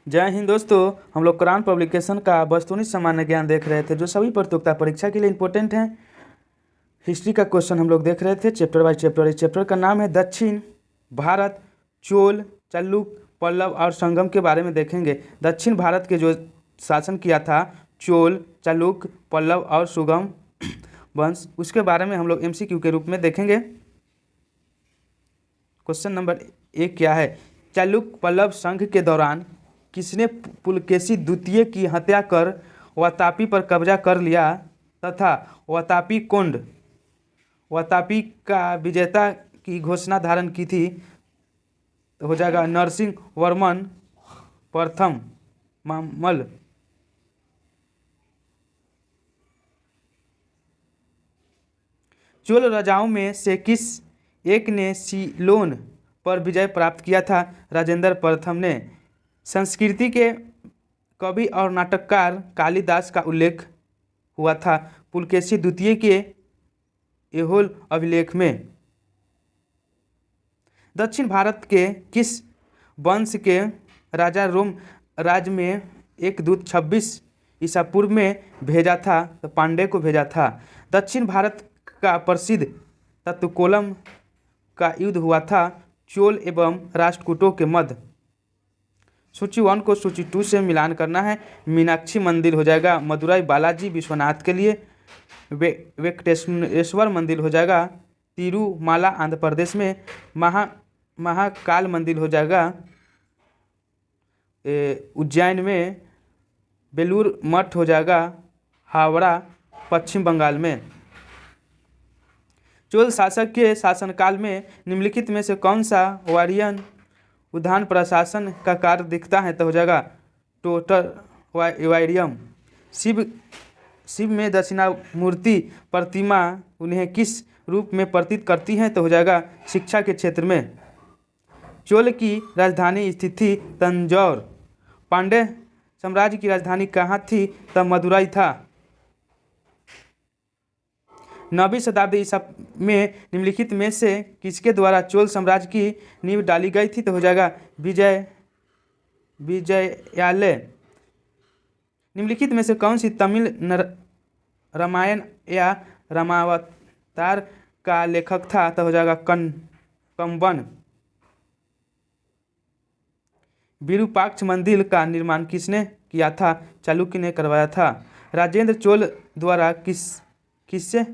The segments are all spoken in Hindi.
जय हिंद दोस्तों। हम लोग कुरान पब्लिकेशन का वस्तुनिष्ठ सामान्य ज्ञान देख रहे थे जो सभी प्रतियोगिता परीक्षा के लिए इंपॉर्टेंट हैं। हिस्ट्री का क्वेश्चन हम लोग देख रहे थे चैप्टर बाय चैप्टर। इस चैप्टर का नाम है दक्षिण भारत, चोल, चालुक्य, पल्लव और संगम के बारे में देखेंगे। दक्षिण भारत के जो शासन किया था चोल, चालुक्य, पल्लव और सुगम वंश, उसके बारे में हम लोग MCQ के रूप में देखेंगे। क्वेश्चन नंबर 1 क्या है? चालुक्य पल्लव संघ के दौरान किसने पुलकेशी द्वितीय की हत्या कर वातापी पर कब्जा कर लिया तथा वातापी कोंड वातापी का विजेता की घोषणा धारण की थी? तो हो जाएगा नरसिंह वर्मन प्रथम मामल। चोल राजाओं में से किस एक ने सीलोन पर विजय प्राप्त किया था? राजेंद्र प्रथम ने। संस्कृति के कवि और नाटककार कालिदास का उल्लेख हुआ था पुलकेशी द्वितीय के ऐहोल अभिलेख में। दक्षिण भारत के किस वंश के राजा रोम राज्य में एक दूत 26 ईसा पूर्व में भेजा था? तो पांडे को भेजा था। दक्षिण भारत का प्रसिद्ध तत्वकोलम का युद्ध हुआ था चोल एवं राष्ट्रकूटों के मध्य। सूची 1 को सूची 2 से मिलान करना है। मीनाक्षी मंदिर हो जाएगा मदुरई बालाजी विश्वनाथ के लिए। वेंकटेश्वर मंदिर हो जाएगा तिरुमाला आंध्र प्रदेश में। महाकाल मंदिर हो जाएगा उज्जैन में। बेलूर मठ हो जाएगा हावड़ा पश्चिम बंगाल में। चोल शासक के शासनकाल में निम्नलिखित में से कौन सा वारियन उद्यान प्रशासन का कार्य दिखता है? तो हो जाएगा टोटर वाइरियम। शिव में दक्षिणामूर्ति प्रतिमा उन्हें किस रूप में प्रतीत करती है? तो हो जाएगा शिक्षा के क्षेत्र में। चोल की राजधानी स्थित थी तंजौर। पांड्य साम्राज्य की राजधानी कहाँ थी? तब मदुरई था। 9वीं शताब्दी ईसा में निम्नलिखित में से किसके द्वारा चोल साम्राज्य की नींव डाली गई थी? तो हो जाएगा विजयालय। निम्नलिखित में से कौन सी तमिल रामायण या रामावतार का लेखक था? तो हो जाएगा कंबन। विरूपाक्ष मंदिर का निर्माण किसने किया था? चालुक्य ने करवाया था। राजेंद्र चोल द्वारा किससे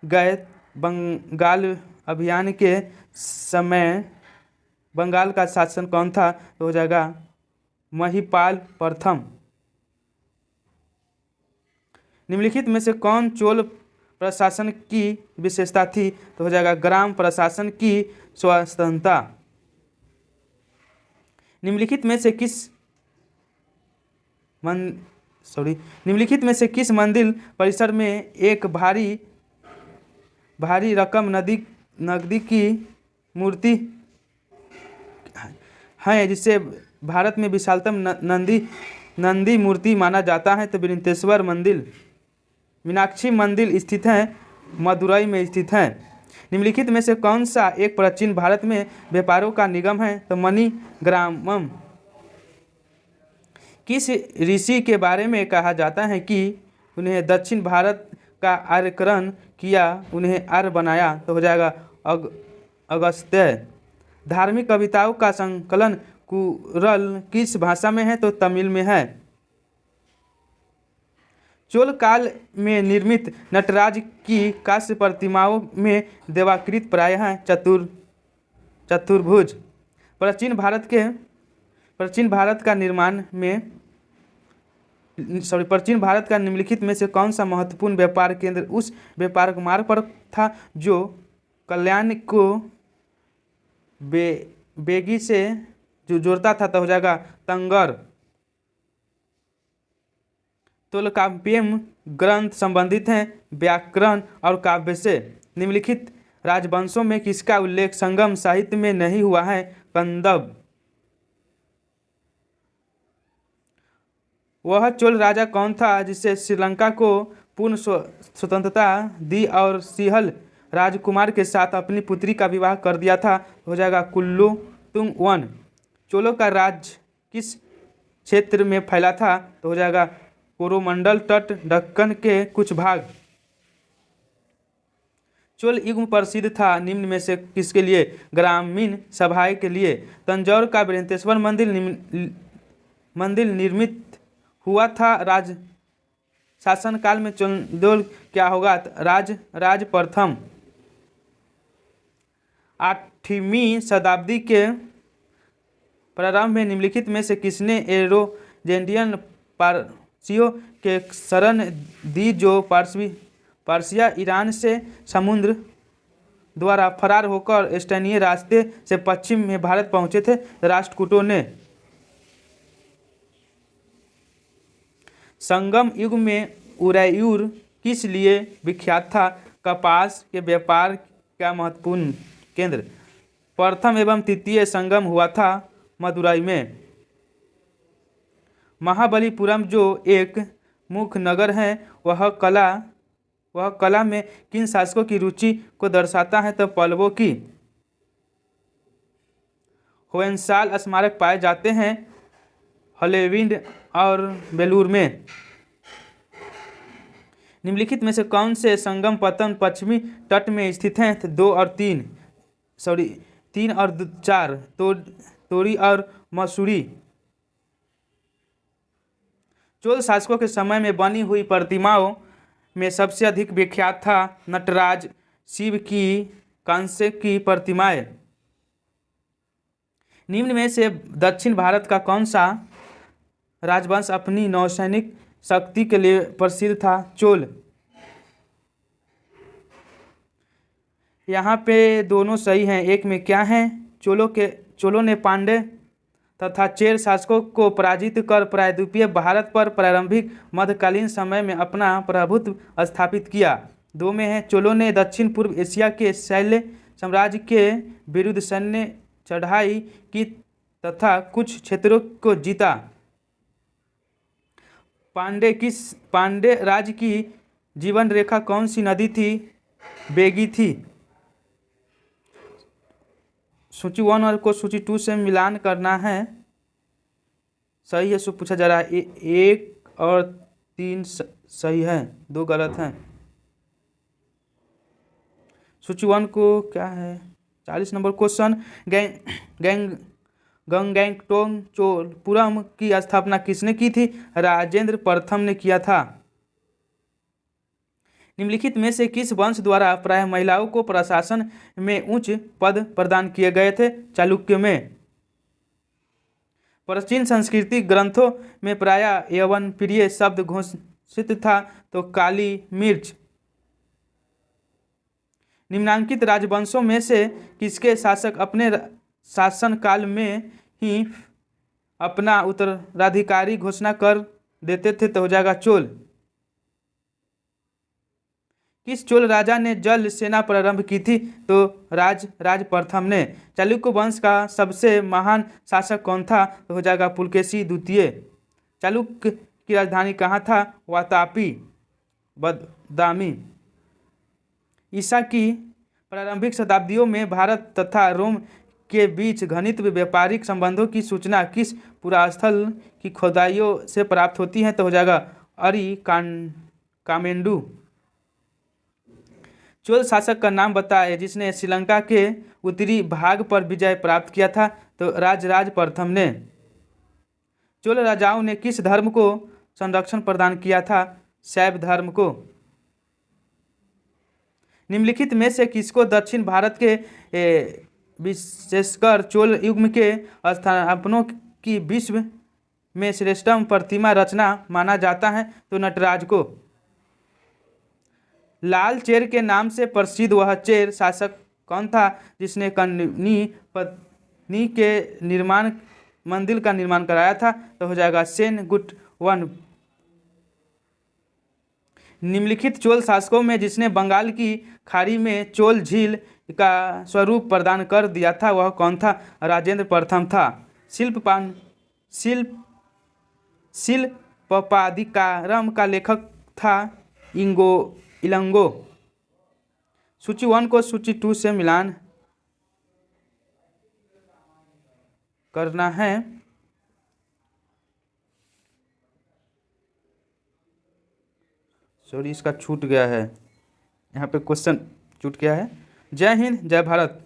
गए बंगाल अभियान के समय बंगाल का शासन कौन था? तो हो जाएगा महिपाल प्रथम। निम्नलिखित में से कौन चोल प्रशासन की विशेषता थी? तो हो जाएगा ग्राम प्रशासन की स्वतंत्रता। निम्नलिखित में से किस मंदिर परिसर में एक भारी रकम नकदी की मूर्ति है जिसे भारत में विशालतम नंदी मूर्ति माना जाता है? तो विरुंतेश्वर मंदिर। मीनाक्षी मंदिर स्थित है मदुरई में स्थित है। निम्नलिखित में से कौन सा एक प्राचीन भारत में व्यापारों का निगम है? तो मणिग्रामम। किस ऋषि के बारे में कहा जाता है कि उन्हें दक्षिण भारत का आर्यकरण किया, उन्हें आर्य बनाया? तो हो जाएगा अगस्त्य। धार्मिक कविताओं का संकलन कुरल किस भाषा में है? तो तमिल में है। चोल काल में निर्मित नटराज की कांस्य प्रतिमाओं में देवाकृति प्रायः हैं चतुर्भुज। प्राचीन भारत का निम्नलिखित में से कौन सा महत्वपूर्ण व्यापार केंद्र उस व्यापार मार्ग पर था जो कल्याण को बेगी से जो जोड़ता था? तो हो जाएगा तंगर। तोलकाप्पियम ग्रंथ संबंधित हैं व्याकरण और काव्य से। निम्नलिखित राजवंशों में किसका उल्लेख संगम साहित्य में नहीं हुआ है? कंदब। वह चोल राजा कौन था जिसे श्रीलंका को पूर्ण स्वतंत्रता दी और सिंहल राजकुमार के साथ अपनी पुत्री का विवाह कर दिया था? हो जाएगा कुलोत्तुंग I। चोलों का राज्य किस क्षेत्र में फैला था तो हो जाएगा कोरोमंडल तट, दक्कन के कुछ भाग। चोल युग प्रसिद्ध था निम्न में से किसके लिए? ग्रामीण सभाएं के लिए। तंजौर का बृहदेश्वर मंदिर निर्मित हुआ था राज शासनकाल में। चंदौल क्या होगा? राज प्रथम। 8वीं शताब्दी के प्रारंभ में निम्नलिखित में से किसने एरोजेंडियन पारसियों के शरण दी जो पर्सिया ईरान से समुद्र द्वारा फरार होकर स्थानीय रास्ते से पश्चिम में भारत पहुंचे थे? राष्ट्रकूटों ने। संगम युग में उरैयूर किस लिए विख्यात था? कपास के व्यापार का महत्वपूर्ण केंद्र। प्रथम एवं तृतीय संगम हुआ था मदुरई में। महाबलीपुरम जो एक मुख्य नगर है वह कला में किन शासकों की रुचि को दर्शाता है? तो पल्लवों की। होयसला स्मारक पाए जाते हैं हलेविंड और बेलूर में। निम्नलिखित में से कौन से संगम पतन पश्चिमी तट में स्थित हैं? 2 और 3 3 और 4 तोरी और मसूरी। चोल शासकों के समय में बनी हुई प्रतिमाओं में सबसे अधिक विख्यात था नटराज, शिव की, कांस्य की प्रतिमाएं। निम्न में से दक्षिण भारत का कौन सा राजवंश अपनी नौसैनिक शक्ति के लिए प्रसिद्ध था? चोल। यहाँ पे दोनों सही हैं। एक में क्या है? चोलों ने पांड्य तथा चेर शासकों को पराजित कर प्रायद्वीपीय भारत पर प्रारंभिक मध्यकालीन समय में अपना प्रभुत्व स्थापित किया। 2 में है चोलों ने दक्षिण पूर्व एशिया के शैल्य साम्राज्य के विरुद्ध सैन्य चढ़ाई की तथा कुछ क्षेत्रों को जीता। पांड्य राज्य की जीवन रेखा कौन सी नदी थी? बेगी थी। सूची 1 और को सूची 2 से मिलान करना है। सही है सो पूछा जा रहा है। 1 और 3 सही है, 2 गलत हैं। सूची 1 को क्या है? 40 नंबर क्वेश्चन। गंगैंगटोक चोलपुरम की स्थापना किसने की थी? राजेंद्र प्रथम ने किया था। निम्नलिखित में से किस वंश द्वारा प्रायः महिलाओं को प्रशासन में उच्च पद प्रदान किए गए थे? चालुक्य में। प्राचीन संस्कृति ग्रंथों में प्रायः यवन प्रिय शब्द घोषित था तो काली मिर्च। निम्नांकित राजवंशों में से किसके शासक अपने शासनकाल में ही अपना उत्तराधिकारी घोषणा कर देते थे? तो हो जाएगा चोल। किस चोल राजा ने जल सेना प्रारंभ की थी? तो राज प्रथम ने। चालुक्य वंश का सबसे महान शासक कौन था? तो हो जाएगा पुलकेशी द्वितीय। चालुक्य की राजधानी कहाँ था? वातापी, बदामी। ईसा की प्रारंभिक शताब्दियों में भारत तथा रोम के बीच घनिष्ठ व्यापारिक संबंधों की सूचना किस पुरास्थल की खोदाइयों से प्राप्त होती है? तो हो जाएगा कामेंडू। चोल शासक का नाम बताए जिसने श्रीलंका के उत्तरी भाग पर विजय प्राप्त किया था? तो राज प्रथम ने। चोल राजाओं ने किस धर्म को संरक्षण प्रदान किया था? शैव धर्म को। निम्नलिखित में से किसको दक्षिण भारत के विशेषकर चोल युग के स्थापनों की विश्व में श्रेष्ठतम प्रतिमा रचना माना जाता है? तो नटराज को। लाल चेर के नाम से प्रसिद्ध वह चेर शासक कौन था जिसने कन्नी पत्नी के मंदिर का निर्माण कराया था? तो हो जाएगा सेनगुट वन। निम्नलिखित चोल शासकों में जिसने बंगाल की खाड़ी में चोल झील का स्वरूप प्रदान कर दिया था वह कौन था? राजेंद्र प्रथम था। शिल्पपादिकारम का लेखक था इलंगो। सूची 1 को सूची 2 से मिलान करना है। सॉरी इसका छूट गया है, यहाँ पे क्वेश्चन छूट गया है। जय हिंद, जय भारत।